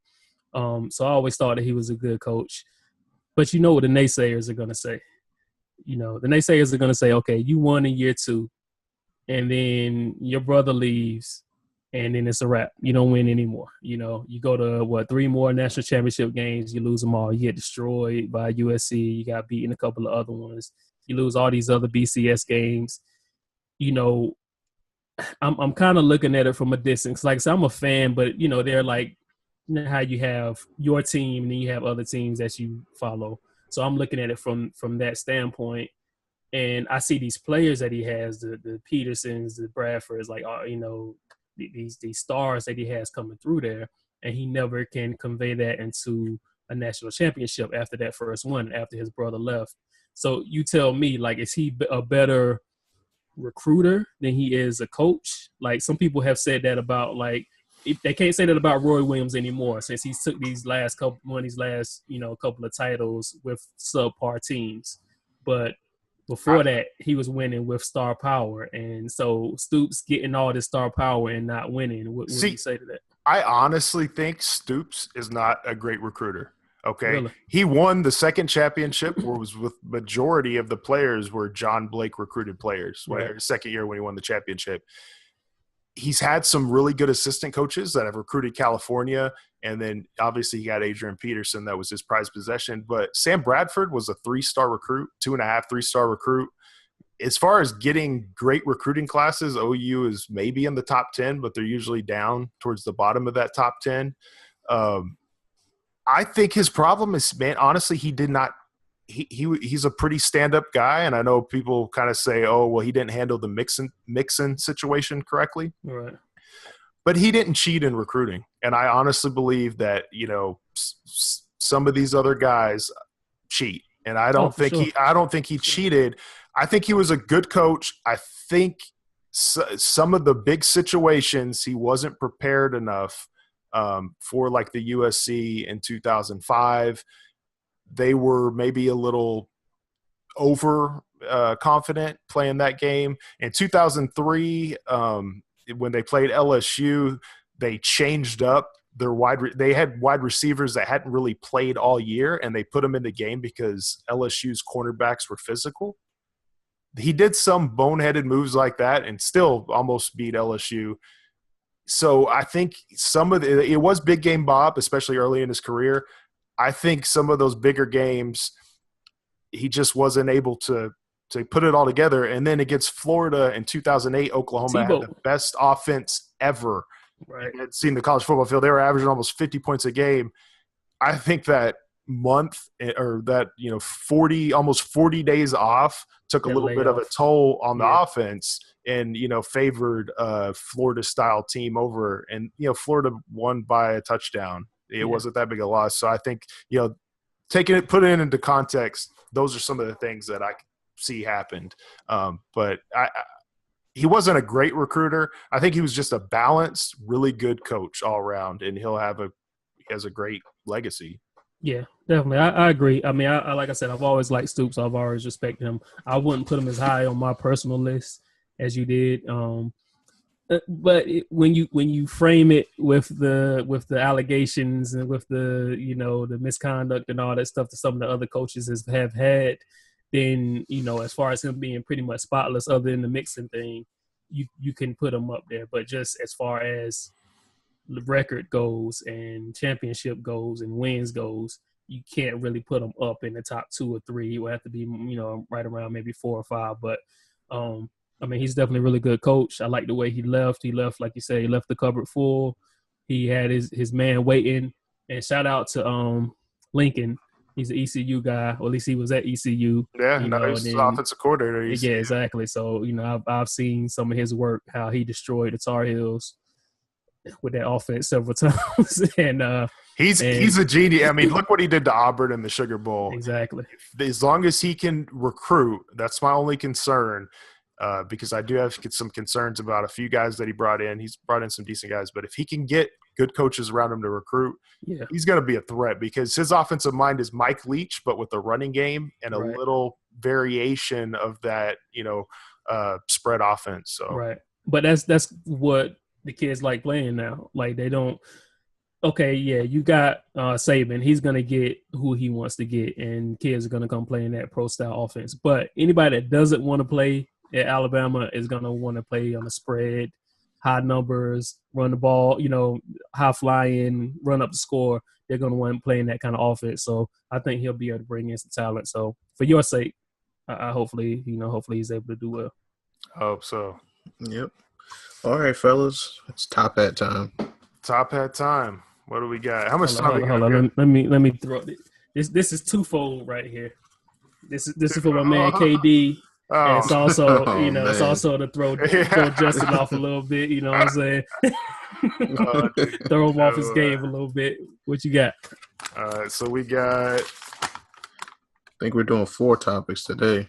So I always thought that he was a good coach. But you know what the naysayers are going to say. The naysayers are going to say, okay, you won in year 2, and then your brother leaves, and then it's a wrap. You don't win anymore. You go to 3 more national championship games, you lose them all. You get destroyed by USC. You got beaten a couple of other ones. You lose all these other BCS games. I'm kind of looking at it from a distance. Like I said, I'm a fan, but they're like, how you have your team and then you have other teams that you follow. So I'm looking at it from that standpoint. And I see these players that he has, the Petersons, the Bradfords, like, these stars that he has coming through there, and he never can convey that into a national championship after that first one, after his brother left. So you tell me, like, is he a better recruiter than he is a coach? Like, some people have said that about, like, they can't say that about Roy Williams anymore since he took these last couple of titles with subpar teams. But before that, he was winning with star power. And so Stoops getting all this star power and not winning, what do you say to that? I honestly think Stoops is not a great recruiter. Okay. Really? He won the second championship where was with majority of the players were John Blake recruited players. Right. Second year when he won the championship. He's had some really good assistant coaches that have recruited California. And then obviously he got Adrian Peterson. That was his prized possession. But Sam Bradford was a 3-star recruit, 2.5, 3-star recruit. As far as getting great recruiting classes, OU is maybe in the top 10, but they're usually down towards the bottom of that top 10. I think his problem is, man, honestly, he did not he's a pretty stand-up guy, and I know people kind of say, oh, well, he didn't handle the Mixon situation correctly. Right. But he didn't cheat in recruiting. And I honestly believe that, some of these other guys cheat. And I don't think he cheated. I think he was a good coach. I think some of the big situations he wasn't prepared enough for, like the USC in 2005. They were maybe a little over confident playing that game. In 2003, when they played LSU, they changed up their they had wide receivers that hadn't really played all year, and they put them in the game because LSU's cornerbacks were physical. He did some boneheaded moves like that and still almost beat LSU. So I think it was big game Bob, especially early in his career. I think some of those bigger games, he just wasn't able to put it all together. And then against Florida in 2008, Oklahoma had the best offense ever. Right. I had seen the college football field. They were averaging almost 50 points a game. I think that month or that, 40 days off took a little bit of a toll on the offense and, favored a Florida-style team over. And, Florida won by a touchdown. It wasn't that big a loss. So I think, put it into context, those are some of the things that I see happened. But he wasn't a great recruiter. I think he was just a balanced, really good coach all around, and he has a great legacy. Yeah, definitely. I agree. I mean, I like I said, I've always liked Stoops. I've always respected him. I wouldn't put him as high on my personal list as you did. But when you frame it with the allegations and with the the misconduct and all that stuff that some of the other coaches have had, then as far as him being pretty much spotless, other than the Mixon thing, you can put him up there. But just as far as the record goes and championship goes and wins goes, you can't really put him up in the top 2 or 3. He will have to be right around maybe 4 or 5. But I mean, he's definitely a really good coach. I like the way he left. He left, like you said, he left the cupboard full. He had his man waiting. And shout out to Lincoln. He's an ECU guy, or at least he was at ECU. Yeah, he's the offensive coordinator. Yeah, exactly. So, I've seen some of his work, how he destroyed the Tar Heels with that offense several times. And he's a genius. I mean, look what he did to Auburn in the Sugar Bowl. Exactly. As long as he can recruit, that's my only concern. because I do have some concerns about a few guys that he brought in. He's brought in some decent guys, but if he can get good coaches around him to recruit, he's going to be a threat because his offensive mind is Mike Leach, but with the running game and a little variation of that, spread offense. So right, but that's what the kids like playing now. Like they don't. Okay, yeah, you got Saban. He's going to get who he wants to get, and kids are going to come play in that pro-style offense. But anybody that doesn't want to play at Alabama is going to want to play on the spread, high numbers, run the ball, high flying, run up the score. They're going to want to play in that kind of offense. So I think he'll be able to bring in some talent. So for your sake, I hopefully he's able to do well. I hope so. Yep. All right, fellas, it's top hat time. Top hat time. What do we got? How much time? Hold on. Let me throw it. This is twofold right here. This is for my man KD. And it's also it's also to throw Justin off a little bit. You know what I'm saying? Throw him off his game a little bit. What you got? All right, so we got. I think we're doing 4 topics today.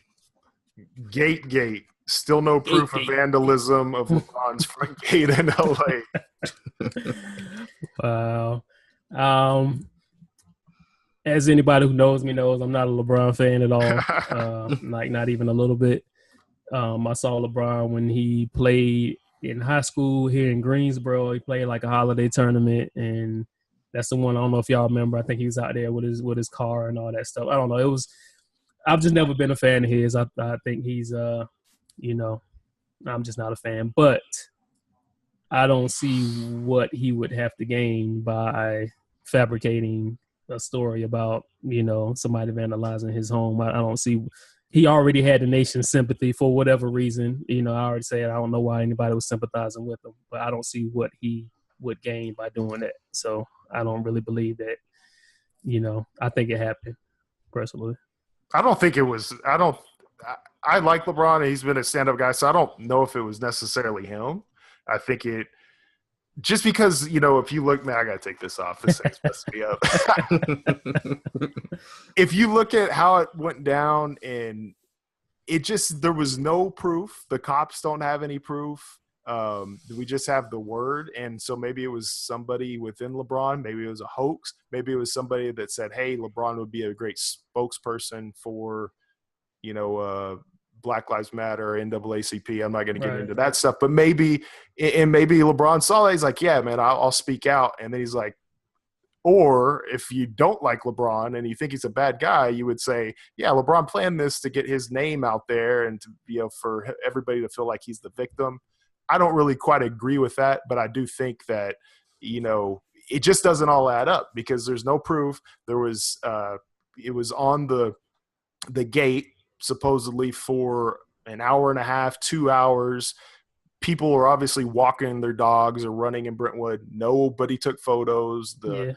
Gate. Still no proof of vandalism of LeBron's front gate in LA. Wow. As anybody who knows me knows, I'm not a LeBron fan at all. Not even a little bit. I saw LeBron when he played in high school here in Greensboro. He played like a holiday tournament, and that's the one. I don't know if y'all remember. I think he was out there with his car and all that stuff. I don't know. I've just never been a fan of his. I think he's I'm just not a fan. But I don't see what he would have to gain by fabricating a story about, somebody vandalizing his home. I don't see – he already had the nation's sympathy for whatever reason. I already said I don't know why anybody was sympathizing with him, but I don't see what he would gain by doing that. So I don't really believe that, I think it happened personally. I don't think it was – I like LeBron, and he's been a stand-up guy, so I don't know if it was necessarily him. I think it – just because, if you look – man, I got to take this off. This thing's messing me up. If you look at how it went down, and it just – there was no proof. The cops don't have any proof. We just have the word, and so maybe it was somebody within LeBron. Maybe it was a hoax. Maybe it was somebody that said, hey, LeBron would be a great spokesperson for – Black Lives Matter, NAACP. I'm not going to get into that stuff, but maybe LeBron saw that. He's like, yeah, man, I'll speak out. And then he's like, or if you don't like LeBron and you think he's a bad guy, you would say, yeah, LeBron planned this to get his name out there and to, for everybody to feel like he's the victim. I don't really quite agree with that, but I do think that, it just doesn't all add up because there's no proof. There was, it was on the gate, supposedly for an hour and a half, 2 hours. People are obviously walking their dogs or running in Brentwood. Nobody took photos. The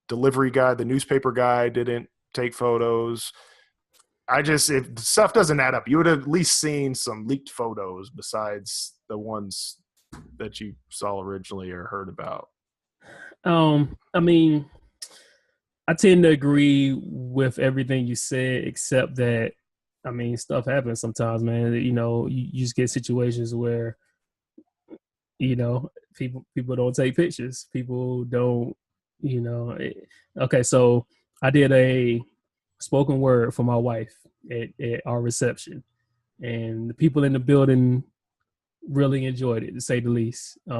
delivery guy, the newspaper guy didn't take photos. If stuff doesn't add up, you would have at least seen some leaked photos besides the ones that you saw originally or heard about. I tend to agree with everything you said, except that, stuff happens sometimes, man. You just get situations where, people don't take pictures. People don't, Okay, so I did a spoken word for my wife at our reception, and the people in the building really enjoyed it, to say the least. It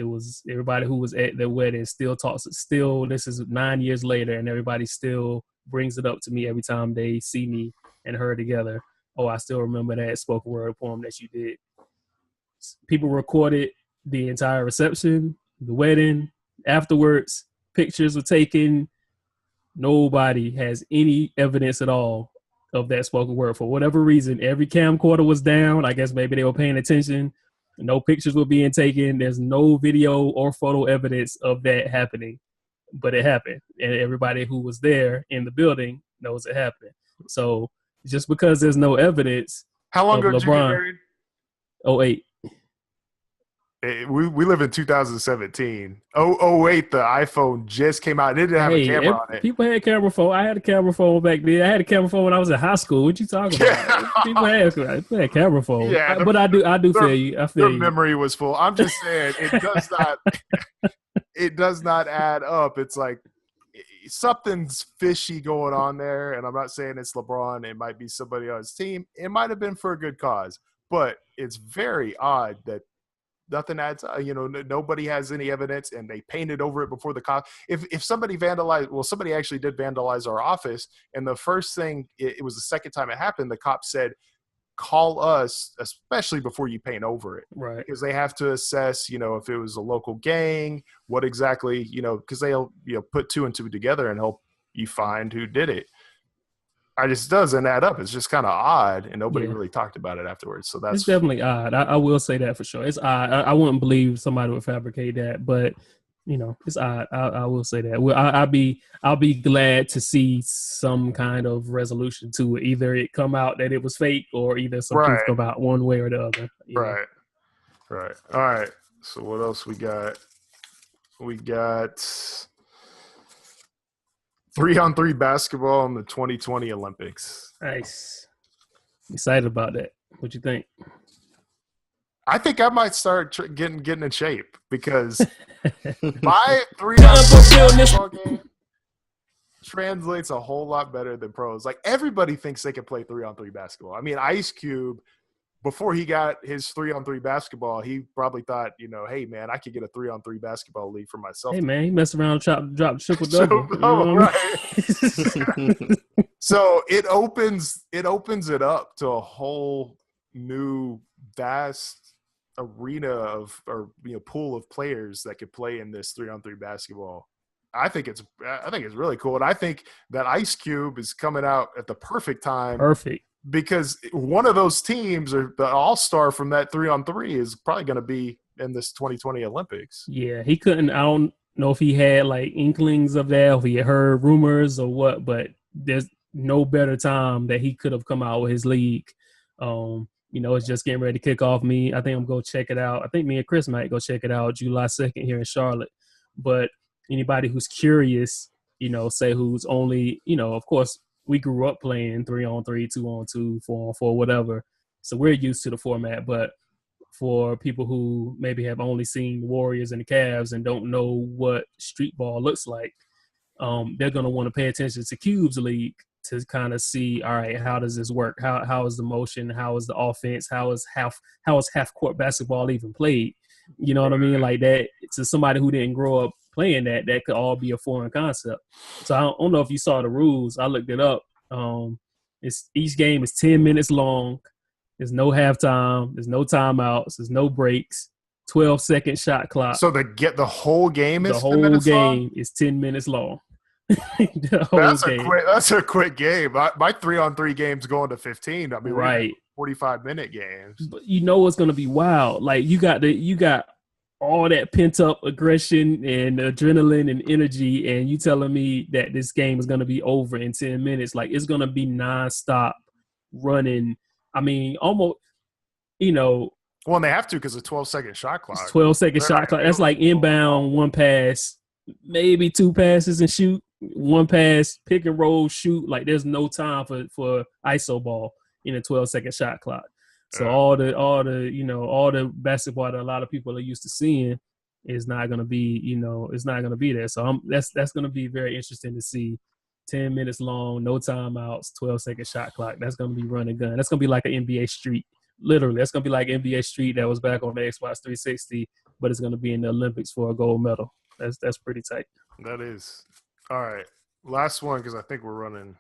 was everybody who was at the wedding still talks. Still, this is 9 years later, and everybody still brings it up to me every time they see me and her together. Oh, I still remember that spoken word poem that you did. People recorded the entire reception, the wedding, afterwards. Pictures were taken. Nobody has any evidence at all of that spoken word. For whatever reason, every camcorder was down. I guess maybe they were paying attention. No pictures were being taken. There's no video or photo evidence of that happening, but it happened. And everybody who was there in the building knows it happened. So just because there's no evidence. How long ago did you get LeBron, married? 08. We live in 2017. Oh wait, the iPhone just came out. It didn't have a camera on it. People had camera phone. I had a camera phone back then. I had a camera phone when I was in high school. What you talking about? People had camera phone. Yeah, But I do feel you. I feel their you. memory was full. I'm just saying it does not add up. It's like something's fishy going on there, and I'm not saying it's LeBron. It might be somebody on his team. It might have been for a good cause, but it's very odd that nothing adds. Nobody has any evidence, and they painted over it before the cop. If somebody vandalized, somebody actually did vandalize our office, and the first thing, it was the second time it happened. The cop said, "Call us, especially before you paint over it," right? Because they have to assess, if it was a local gang, what exactly, because they'll put two and two together and help you find who did it. It just doesn't add up. It's just kind of odd, and nobody really talked about it afterwards. So that's it's definitely odd. I will say that for sure. It's odd. I wouldn't believe somebody would fabricate that, but it's odd. I will say that. Well, I'll be glad to see some kind of resolution to it. Either it come out that it was fake, or either some proof come out one way or the other. Right. All right. So what else we got? We got 3-on-3 basketball in the 2020 Olympics. Nice. Excited about that. What you think? I think I might start getting in shape, because my 3-on-3 basketball game translates a whole lot better than pros. Like, everybody thinks they can play 3-on-3 basketball. I mean, Ice Cube, before he got his 3-on-3 basketball, he probably thought, hey man, I could get a 3-on-3 basketball league for myself. Hey man, he messed around, dropped triple double. Right. So it opens it up to a whole new vast arena pool of players that could play in this 3-on-3 basketball. I think it's really cool, and I think that Ice Cube is coming out at the perfect time. Perfect. Because one of those teams, or the all-star from that 3-on-3, is probably going to be in this 2020 Olympics. Yeah, he couldn't. I don't know if he had like inklings of that, if he had heard rumors or what, but there's no better time that he could have come out with his league. It's just getting ready to kick off. I think I'm going to check it out. I think me and Chris might go check it out July 2nd here in Charlotte. But anybody who's curious, say who's only, of course, we grew up playing 3-on-3, 2-on-2, 4-on-4, whatever. So we're used to the format. But for people who maybe have only seen the Warriors and the Cavs and don't know what street ball looks like, they're going to want to pay attention to Cube's league to kind of see, all right, how does this work? How is the motion? How is the offense? How is half court basketball even played? You know what I mean? Like that, to somebody who didn't grow up playing that could all be a foreign concept. So I don't know if you saw the rules. I looked it up. Each game is 10 minutes long. There's no halftime. There's no timeouts. There's no breaks. 12-second shot clock. So the whole game is the whole game is 10 minutes long. That's a quick game. My 3-on-3 games going to 15. I mean, right. 45-minute games. But it's going to be wild. Like you got all that pent up aggression and adrenaline and energy, and you telling me that this game is going to be over in 10 minutes. Like, it's going to be nonstop running. I mean, almost, Well, and they have to, because it's 12-second shot clock. 12-second shot clock. That's like inbound, one pass, maybe two passes and shoot. One pass, pick and roll, shoot. Like, there's no time for ISO ball in a 12-second shot clock. So all the basketball that a lot of people are used to seeing is not going to be, it's not going to be there. So that's going to be very interesting to see. 10 minutes long, no timeouts, 12-second shot clock. That's going to be run and gun. That's going to be like an NBA Street. Literally, that's going to be like NBA Street that was back on the Xbox 360, but it's going to be in the Olympics for a gold medal. That's pretty tight. That is. All right. Last one, because I think we're running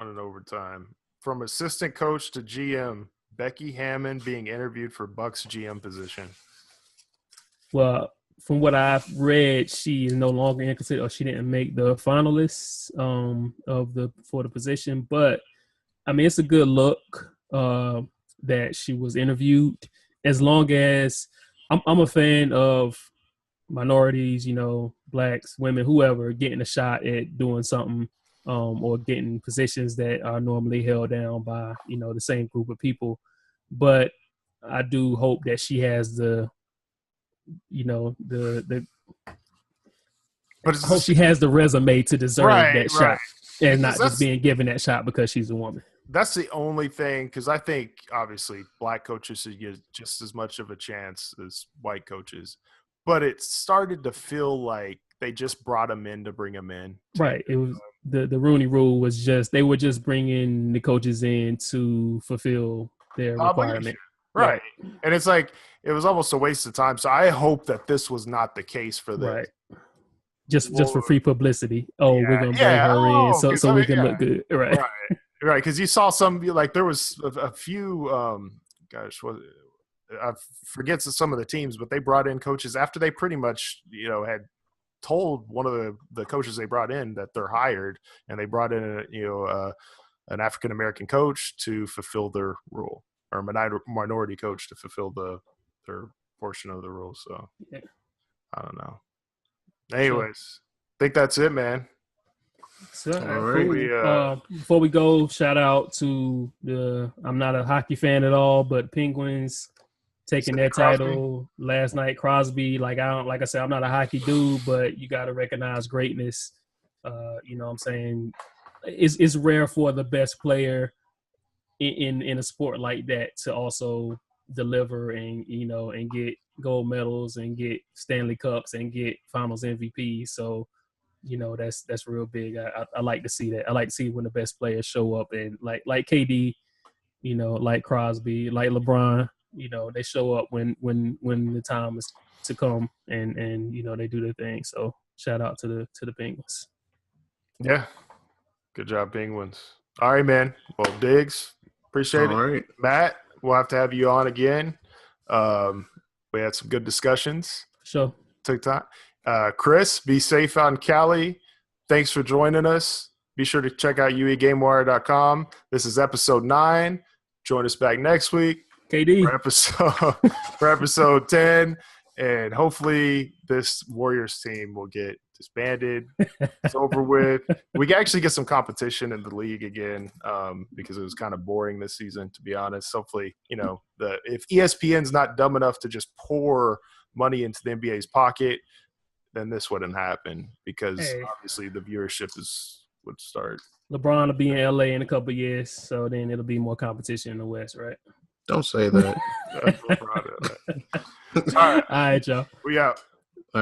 over time. From assistant coach to GM, Becky Hammon being interviewed for Bucks GM position. Well, from what I've read, she is no longer interested, or she didn't make the finalists for the position. But I mean, it's a good look that she was interviewed. As long as I'm a fan of minorities, blacks, women, whoever, getting a shot at doing something or getting positions that are normally held down by, the same group of people. But I do hope that she has the the But I hope she has the resume to deserve that shot and because not just being given that shot because she's a woman. That's the only thing, because I think obviously black coaches should get just as much of a chance as white coaches, but it started to feel like they just brought them in to bring them in. Right. It was the Rooney Rule was just they were just bringing the coaches in to fulfill their requirement. Right. Yeah. And it's like it was almost a waste of time. So I hope that this was not the case for this. Right. Just for free publicity. Oh, we're gonna bring her in so we can look good. Right. Right, because you saw some like there was a few. I forget some of the teams, but they brought in coaches after they pretty much had told one of the coaches they brought in that they're hired, and they brought in an African American coach to fulfill their role, or a minority coach to fulfill their portion of the role. So I don't know. Anyways, I think that's it, man. So, cool. Before we go, shout out to I'm not a hockey fan at all, but Penguins taking their title last night. Crosby, like I said, I'm not a hockey dude, but you got to recognize greatness. You know what I'm saying? It's rare for the best player in a sport like that to also deliver and get gold medals and get Stanley Cups and get Finals MVP. So that's real big. I like to see that. I like to see when the best players show up, and like KD, like Crosby, like LeBron, they show up when the time is to come, and they do their thing. So shout out to the Penguins. Yeah, good job, Penguins. All right, man. Well, Diggs, appreciate it. Right. Matt, we'll have to have you on again. We had some good discussions. Sure. Took time. Chris, be safe out in Cali. Thanks for joining us. Be sure to check out uegamewire.com. This is episode 9. Join us back next week. KD. For episode 10. And hopefully this Warriors team will get disbanded. It's over with. We can actually get some competition in the league again because it was kind of boring this season, to be honest. Hopefully, if ESPN's not dumb enough to just pour money into the NBA's pocket, then this wouldn't happen because obviously the viewership would start. LeBron will be in LA in a couple of years, so then it'll be more competition in the West, right? Don't say that. All right, y'all. We out.